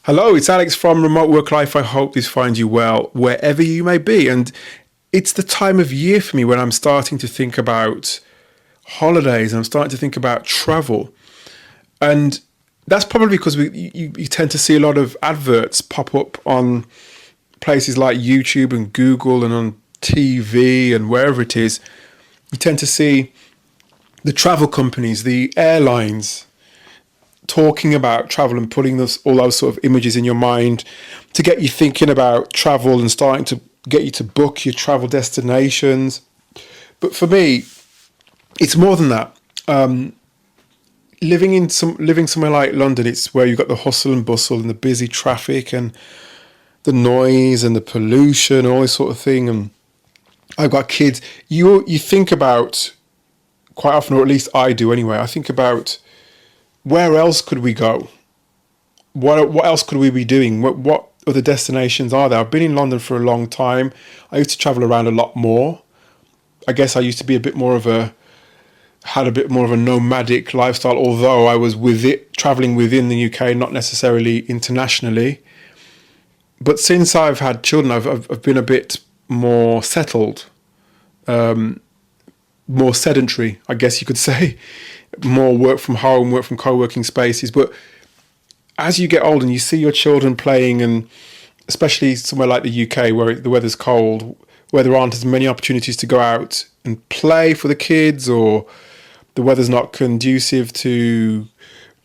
Hello, it's Alex from Remote Work Life. I hope this finds you well wherever you may be. And it's the time of year for me when I'm starting to think about holidays and I'm starting to think about travel. And that's probably because you tend to see a lot of adverts pop up on places like YouTube and Google and on TV and wherever it is. You tend to see the travel companies, the airlines, talking about travel and putting all those sort of images in your mind to get you thinking about travel and starting to get you to book your travel destinations. But for me, it's more than that. Living somewhere like London, it's where you've got the hustle and bustle and the busy traffic and the noise and the pollution and all this sort of thing. And I've got kids. You think about, quite often, or at least I do anyway, I think about where else could we go? What else could we be doing? What other destinations are there? I've been in London for a long time. I used to travel around a lot more. I guess I used to be had a bit more of a nomadic lifestyle, although I was traveling within the UK, not necessarily internationally. But since I've had children, I've been a bit more settled, more sedentary, I guess you could say. More work from home, work from co-working spaces. But as you get older and you see your children playing, and especially somewhere like the UK where the weather's cold, where there aren't as many opportunities to go out and play for the kids, or the weather's not conducive to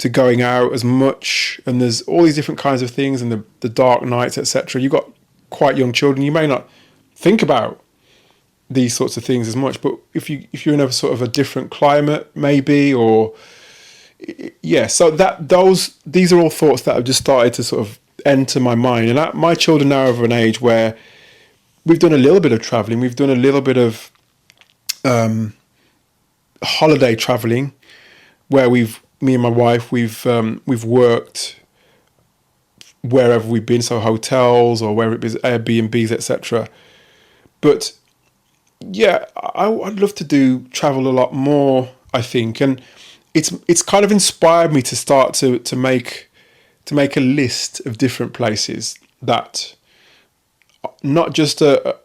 going out as much, and there's all these different kinds of things, and the dark nights, etc. You've got quite young children, you may not think about these sorts of things as much, but if you're in a sort of a different climate, maybe, or yeah, so these are all thoughts that have just started to sort of enter my mind. And my children now are of an age where we've done a little bit of traveling, we've done a little bit of holiday traveling, where me and my wife, we've worked wherever we've been, so hotels or wherever it is, Airbnbs, etc. But yeah, I'd love to travel a lot more, I think, and it's kind of inspired me to start to make a list of different places that are not just a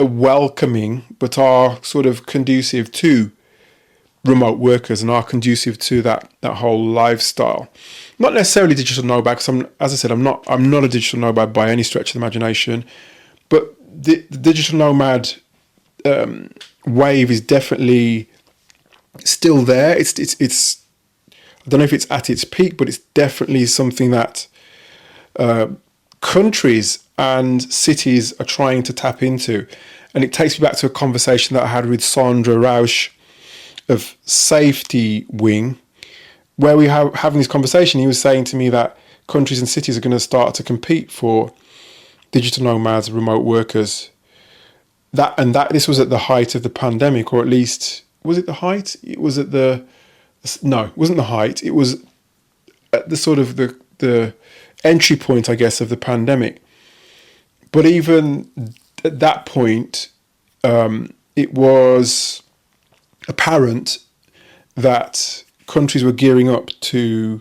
welcoming, but are sort of conducive to remote workers and are conducive to that whole lifestyle. Not necessarily digital nomad, because as I said, I'm not a digital nomad by any stretch of the imagination, but the digital nomad wave is definitely still there. It's I don't know if it's at its peak, but it's definitely something that countries and cities are trying to tap into. And it takes me back to a conversation that I had with Sandra Rausch of Safety Wing, where we were having this conversation. He was saying to me that countries and cities are going to start to compete for digital nomads, remote workers. This was at the height of the pandemic, or at least, was it the height? It wasn't the height. It was at the sort of the entry point, I guess, of the pandemic. But even at that point, it was apparent that countries were gearing up to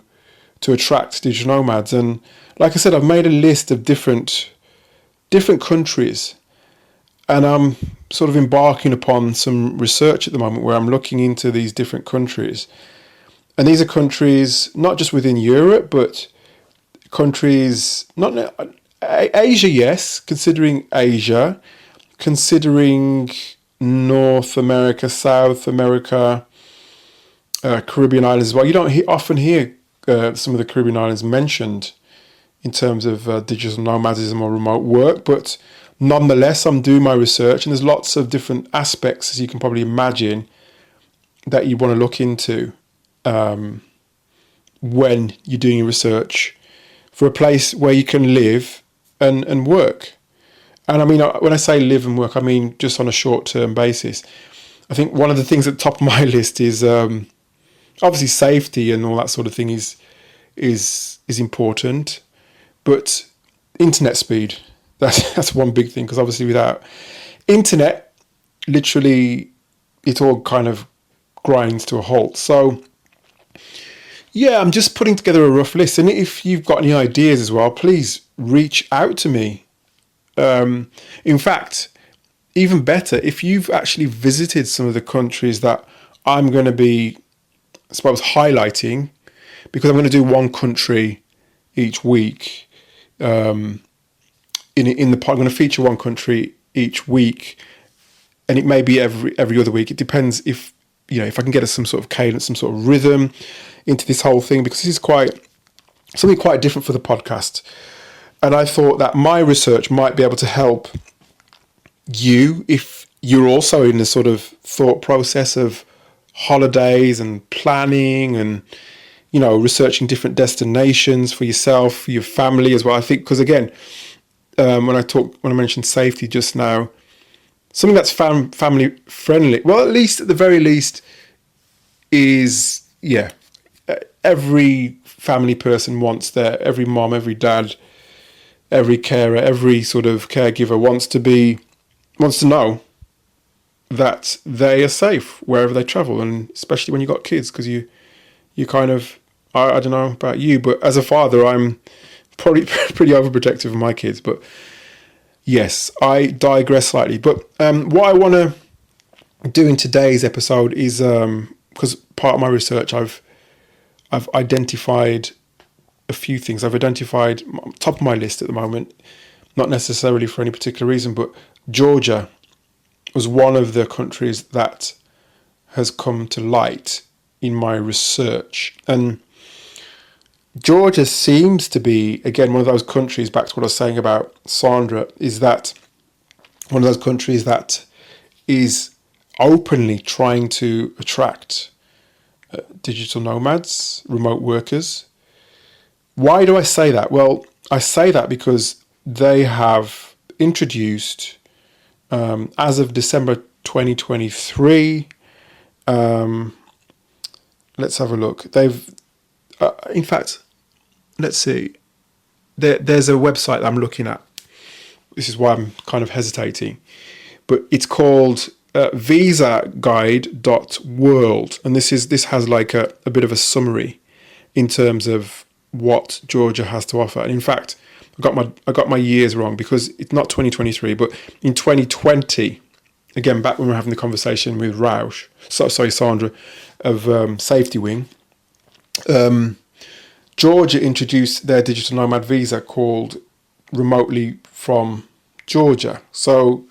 attract digital nomads. And like I said, I've made a list of different countries. And I'm sort of embarking upon some research at the moment where I'm looking into these different countries. And these are countries not just within Europe, but countries, Asia, yes, considering Asia, considering North America, South America, Caribbean islands as well. You don't often hear some of the Caribbean islands mentioned in terms of digital nomadism or remote work, but nonetheless, I'm doing my research, and there's lots of different aspects, as you can probably imagine, that you want to look into when you're doing your research for a place where you can live and work. And I mean, when I say live and work, I mean just on a short-term basis. I think one of the things at the top of my list is obviously safety and all that sort of thing is important, but internet speed. That's one big thing, because obviously without internet, literally it all kind of grinds to a halt. So Yeah, I'm just putting together a rough list. And if you've got any ideas as well, please reach out to me. In fact, even better, if you've actually visited some of the countries that I'm going to be, I suppose, highlighting, because I'm going to do one country each week. In the pod, I'm going to feature one country each week, and it may be every other week. It depends if if I can get some sort of cadence, some sort of rhythm into this whole thing, because this is something quite different for the podcast. And I thought that my research might be able to help you if you're also in the sort of thought process of holidays and planning and researching different destinations for yourself, for your family as well. I think because again, when I mentioned safety just now, something that's family friendly. Well, at least at the very least, is every family person wants every mom, every dad, every carer, every sort of caregiver wants to know that they are safe wherever they travel, and especially when you've got kids, because you kind of, I don't know about you, but as a father, I'm probably pretty overprotective of my kids. But yes, I digress slightly. But what I want to do in today's episode is, because part of my research, I've identified a few things. I've identified top of my list at the moment, not necessarily for any particular reason, but Georgia was one of the countries that has come to light in my research. And Georgia seems to be, again, one of those countries, back to what I was saying about Sandra, is that one of those countries that is openly trying to attract digital nomads, remote workers. Why do I say that? Well, I say that because they have introduced, as of December 2023, let's have a look. They've, in fact, let's see. There's a website that I'm looking at. This is why I'm kind of hesitating. But it's called visaguide.world. And this has like a bit of a summary in terms of what Georgia has to offer. And in fact, I got my years wrong, because it's not 2023, but in 2020, again, back when we were having the conversation with Sandra of Safety Wing, Georgia introduced their digital nomad visa called Remotely from Georgia. So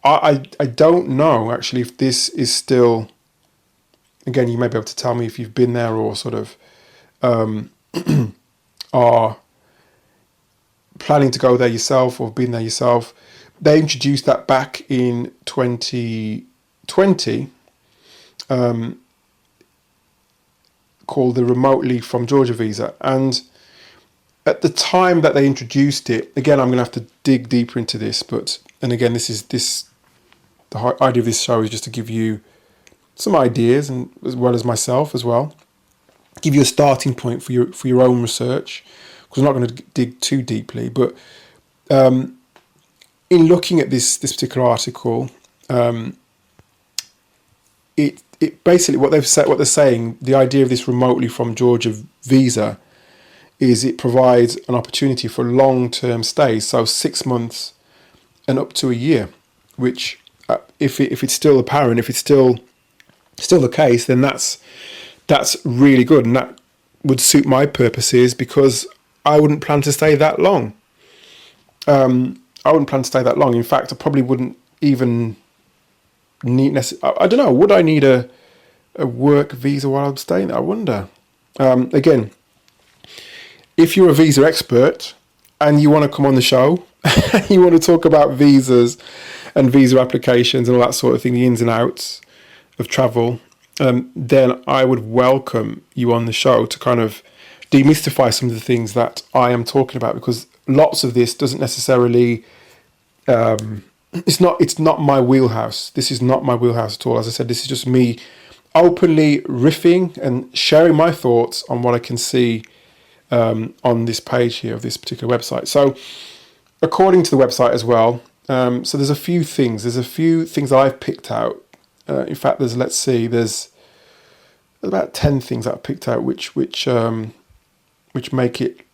I don't know actually if this is still, again, you may be able to tell me if you've been there or sort of are planning to go there yourself or been there yourself. They introduced that back in 2020, called the Remotely from Georgia visa. And at the time that they introduced it, again, I'm going to have to dig deeper into this, and again, the idea of this show is just to give you some ideas, and as well as myself as well, give you a starting point for your own research, because I'm not going to dig too deeply. But in looking at this particular article, it basically what they're saying, the idea of this Remotely from Georgia visa is it provides an opportunity for long-term stays, so 6 months and up to a year, which if it's still apparent, if it's still the case, then that's really good, and that would suit my purposes, because I wouldn't plan to stay that long. In fact, I probably wouldn't even need I don't know, would I need a work visa while I'm staying there? I wonder. Again, if you're a visa expert and you want to come on the show, you want to talk about visas and visa applications and all that sort of thing, the ins and outs of travel, then I would welcome you on the show to kind of demystify some of the things that I am talking about, because lots of this doesn't necessarily, it's not my wheelhouse. This is not my wheelhouse at all. As I said, this is just me openly riffing and sharing my thoughts on what I can see on this page here of this particular website. So according to the website as well, so there's a few things that I've picked out. In fact, there's There's about 10 things that I picked out which make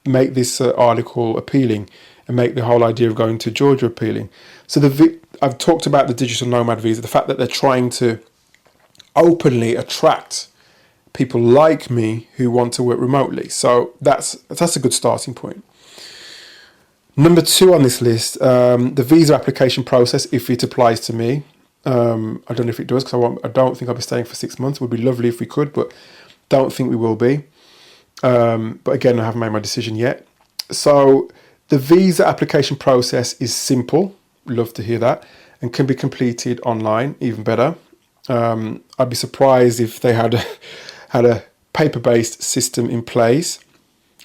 this article appealing and make the whole idea of going to Georgia appealing. So I've talked about the digital nomad visa, the fact that they're trying to openly attract people like me who want to work remotely. So that's a good starting point. Number 2 on this list, the visa application process, if it applies to me. I don't know if it does, because I don't think I'll be staying for 6 months. It would be lovely if we could, but don't think we will be. But again, I haven't made my decision yet. So the visa application process is simple. Love to hear that. And can be completed online, even better. I'd be surprised if they had a paper-based system in place.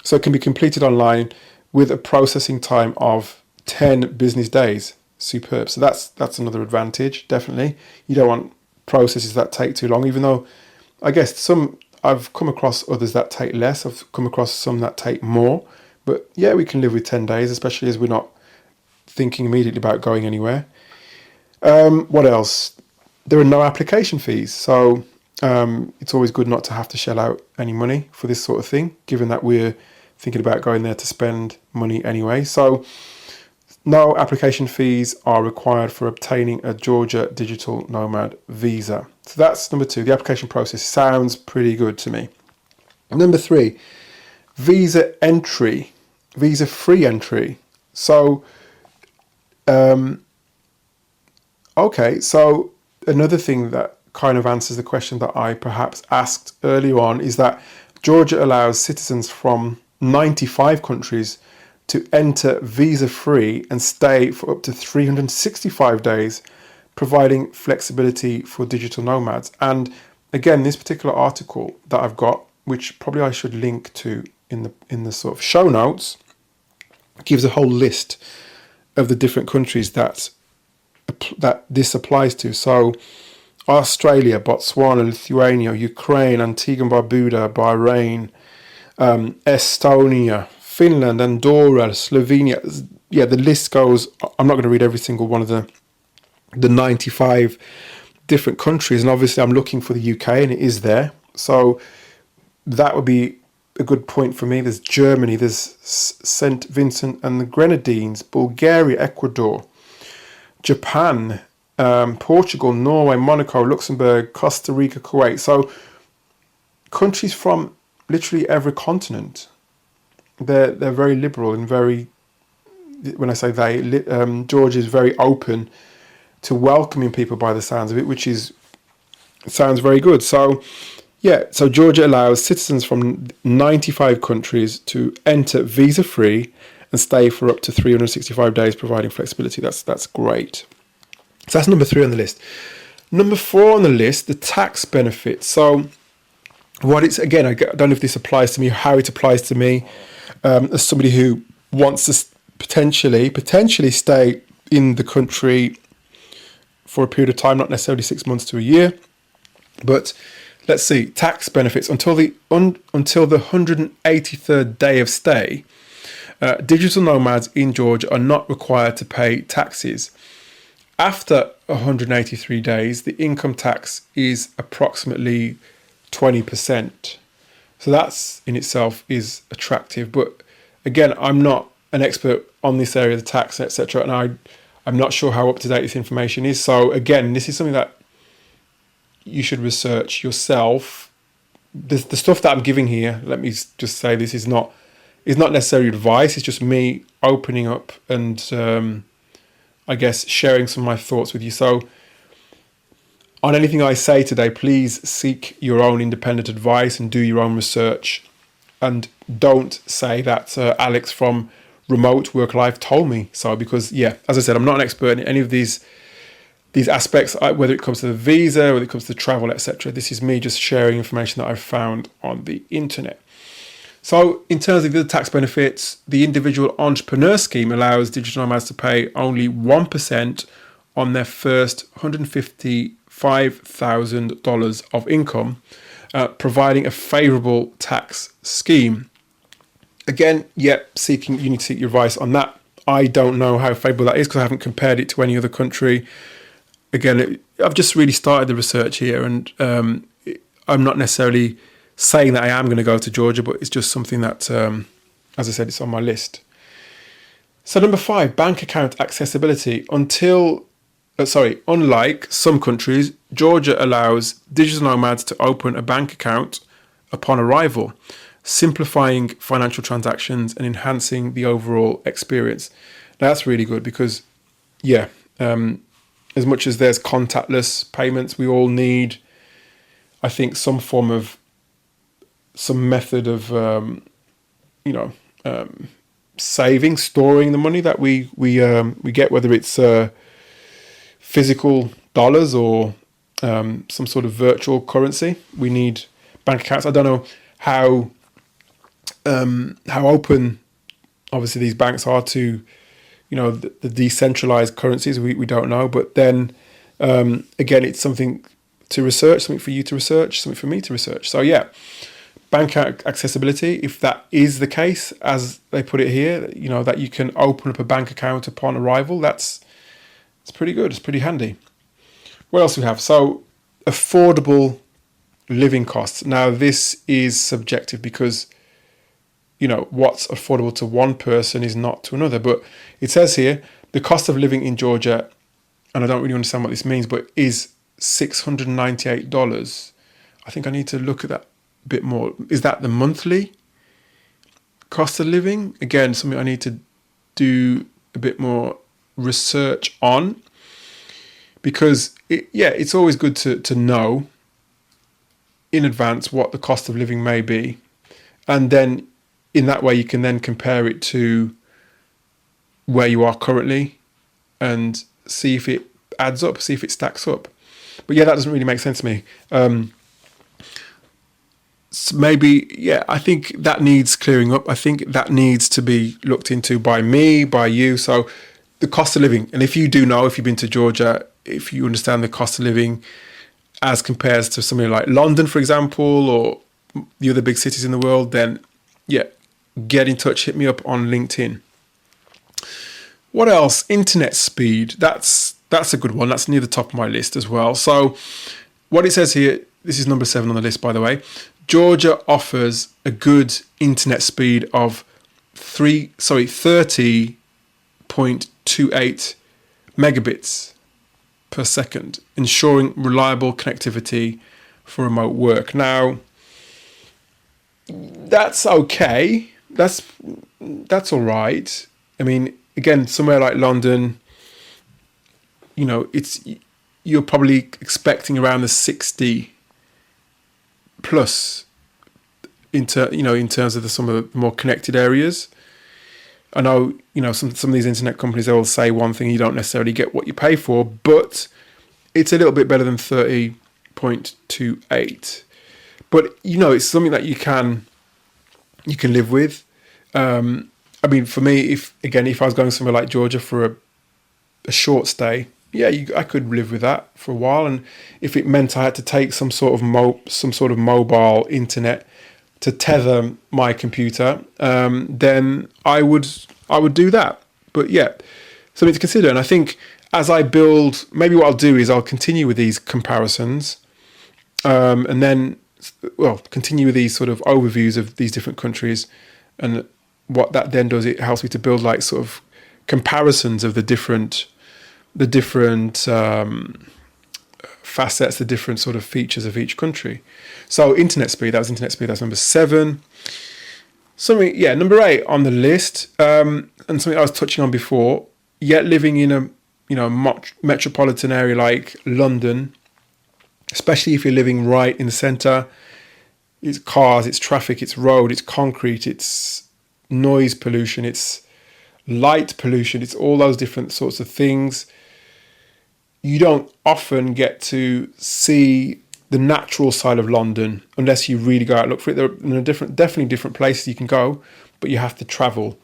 So it can be completed online with a processing time of 10 business days. Superb. So that's another advantage, definitely. You don't want processes that take too long, even though I guess I've come across others that take less. I've come across some that take more. But yeah, we can live with 10 days, especially as we're not thinking immediately about going anywhere. What else? There are no application fees. So it's always good not to have to shell out any money for this sort of thing, given that we're thinking about going there to spend money anyway. So no application fees are required for obtaining a Georgia Digital Nomad visa. So that's number 2. The application process sounds pretty good to me. Number 3, visa free entry. So, okay, so another thing that kind of answers the question that I perhaps asked earlier on is that Georgia allows citizens from 95 countries to enter visa-free and stay for up to 365 days, providing flexibility for digital nomads. And again, this particular article that I've got, which probably I should link to in the sort of show notes, gives a whole list of the different countries that this applies to. So Australia, Botswana, Lithuania, Ukraine, Antigua and Barbuda, Bahrain, Estonia, Finland, Andorra, Slovenia. Yeah, the list goes. I'm not going to read every single one of the 95 different countries. And obviously I'm looking for the UK and it is there. So that would be a good point for me. There's Germany, there's St. Vincent and the Grenadines, Bulgaria, Ecuador, Japan, Portugal, Norway, Monaco, Luxembourg, Costa Rica, Kuwait. So countries from literally every continent. They're very liberal and very, when I say Georgia is very open to welcoming people by the sounds of it, which sounds very good. So yeah, so Georgia allows citizens from 95 countries to enter visa-free and stay for up to 365 days, providing flexibility. That's great. So that's number 3 on the list. Number 4 on the list, the tax benefits. So again, I don't know if this applies to me, how it applies to me, as somebody who wants to potentially stay in the country for a period of time, not necessarily 6 months to a year. But let's see, tax benefits until the 183rd day of stay. Digital nomads in Georgia are not required to pay taxes. After 183 days, the income tax is approximately 20%. So that's in itself is attractive. But again, I'm not an expert on this area of the tax, etc. And I'm not sure how up to date this information is. So again, this is something that you should research yourself. The stuff that I'm giving here, let me just say, this is not necessarily advice. It's just me opening up and I guess sharing some of my thoughts with you. So on anything I say today, please seek your own independent advice and do your own research. And don't say that Alex from Remote Work Life told me so, because yeah, as I said, I'm not an expert in any of these aspects, whether it comes to the visa, whether it comes to travel, etc. This is me just sharing information that I've found on the internet. So in terms of the tax benefits, the individual entrepreneur scheme allows digital nomads to pay only 1% on their first $155,000 of income, providing a favorable tax scheme. Again, you need to seek your advice on that. I don't know how favorable that is because I haven't compared it to any other country. Again, I've just really started the research here, and I'm not necessarily saying that I am going to go to Georgia, but it's just something that, as I said, it's on my list. So number 5, bank account accessibility. Unlike some countries, Georgia allows digital nomads to open a bank account upon arrival, simplifying financial transactions and enhancing the overall experience. Now that's really good because, as much as there's contactless payments, we all need, I think, some method of, saving, storing the money that we get, whether it's physical dollars or some sort of virtual currency. We need bank accounts. I don't know how open, obviously, these banks are to, the decentralized currencies. We don't know, but then again, it's something to research, something for you to research, something for me to research. So yeah, bank accessibility. If that is the case, as they put it here, that you can open up a bank account upon arrival. It's pretty good. It's pretty handy. What else do we have? So affordable living costs. Now this is subjective because what's affordable to one person is not to another. But it says here the cost of living in Georgia, and I don't really understand what this means, but is $698. I think I need to look at that a bit more. Is that the monthly cost of living? Again, something I need to do a bit more research on, because it's always good to know in advance what the cost of living may be, and then in that way you can then compare it to where you are currently and see if it adds up, see if it stacks up. But that doesn't really make sense to me. So maybe, I think that needs clearing up. I think that needs to be looked into by me, by you. So the cost of living, and if you do know, if you've been to Georgia, if you understand the cost of living as compares to something like London, for example, or the other big cities in the world, then get in touch, hit me up on LinkedIn. What else? Internet speed. That's a good one. That's near the top of my list as well. So what it says here, this is number 7 on the list, by the way. Georgia offers a good internet speed of 30.28 megabits per second, ensuring reliable connectivity for remote work. Now, that's okay. That's all right. I mean, again, somewhere like London, you're probably expecting around the 60 plus in terms of some of the more connected areas. I know, some of these internet companies, they will say one thing, you don't necessarily get what you pay for, but it's a little bit better than 30.28. But it's something that you can live with. I mean, for me, if I was going somewhere like Georgia for a short stay, I could live with that for a while. And if it meant I had to take some sort of mobile internet to tether my computer, then I would do that. But something to consider. And I think as I build, maybe what I'll do is I'll continue with these comparisons, and then continue with these sort of overviews of these different countries. And what that then does, it helps me to build like sort of comparisons of the different facets, the different sort of features of each country. So internet speed, that's number 7. Number 8 on the list, and something I was touching on before, living in a metropolitan area like London, especially if you're living right in the centre, it's cars, it's traffic, it's road, it's concrete, it's noise pollution, it's light pollution, it's all those different sorts of things. You don't often get to see the natural side of London unless you really go out and look for it. There are definitely different places you can go, but you have to travel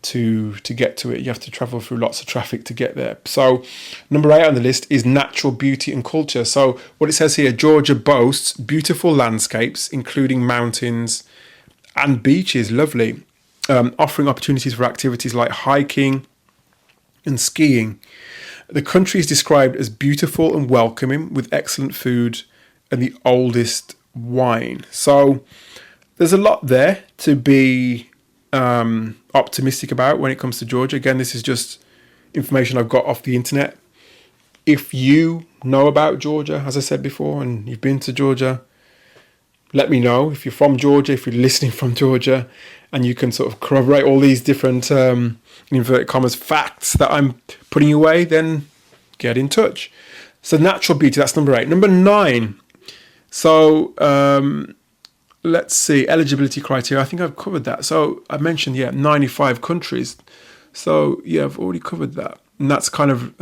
to get to it. You have to travel through lots of traffic to get there. So number 8 on the list is natural beauty and culture. So what it says here, Georgia boasts beautiful landscapes, including mountains and beaches, lovely, offering opportunities for activities like hiking and skiing. The country is described as beautiful and welcoming, with excellent food and the oldest wine. So there's a lot there to be optimistic about when it comes to Georgia. Again, this is just information I've got off the internet. If you know about Georgia, as I said before, and you've been to Georgia, let me know. If you're from Georgia, if you're listening from Georgia, and you can sort of corroborate all these different, in inverted commas, facts that I'm putting your way, then get in touch. So natural beauty, that's number 8. Number 9. So let's see, eligibility criteria. I think I've covered that. So I mentioned, 95 countries. So I've already covered that. And that's kind of,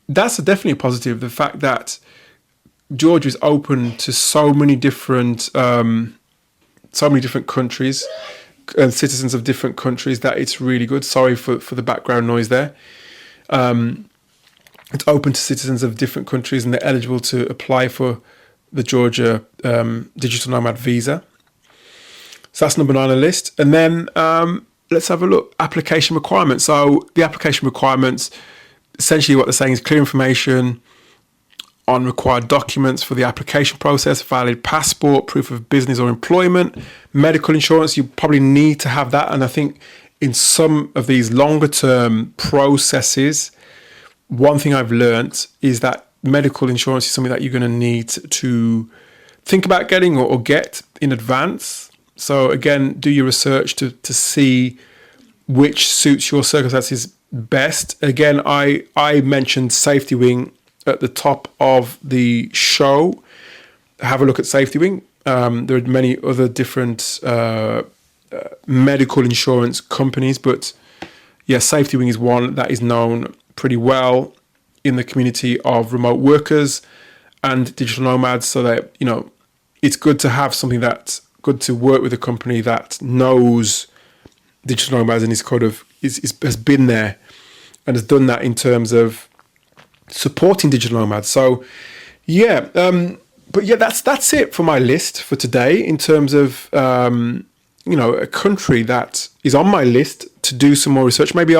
that's definitely a positive. The fact that Georgia is open to so many different countries and citizens of different countries, that it's really good. Sorry for the background noise there. It's open to citizens of different countries, and they're eligible to apply for the Georgia Digital Nomad visa. So that's number 9 on the list. And then let's have a look. Application requirements. So the application requirements, essentially what they're saying is clear information on required documents for the application process, valid passport, proof of business or employment, medical insurance. You probably need to have that. And I think in some of these longer term processes, one thing I've learned is that medical insurance is something that you're going to need to think about getting or get in advance. So again, do your research to see which suits your circumstances best. Again, I mentioned Safety Wing at the top of the show. Have a look at Safety Wing. There are many other different medical insurance companies, but Safety Wing is one that is known pretty well in the community of remote workers and digital nomads. So that, it's good to have something that's good to work with a company that knows digital nomads and is kind of has been there and has done that in terms of supporting digital nomads. So that's it for my list for today in terms of a country that is on my list to do some more research. Maybe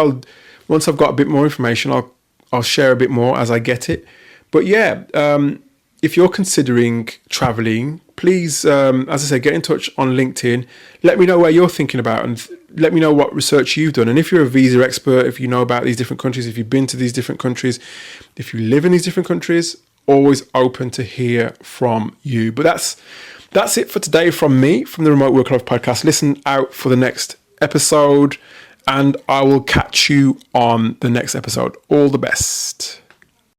once I've got a bit more information, I'll share a bit more as I get it. But if you're considering traveling, please, as I said, get in touch on LinkedIn. Let me know where you're thinking about, and let me know what research you've done. And if you're a visa expert, if you know about these different countries, if you've been to these different countries, if you live in these different countries, always open to hear from you. But that's it for today from me, from the Remote Work Life Podcast. Listen out for the next episode, and I will catch you on the next episode. All the best.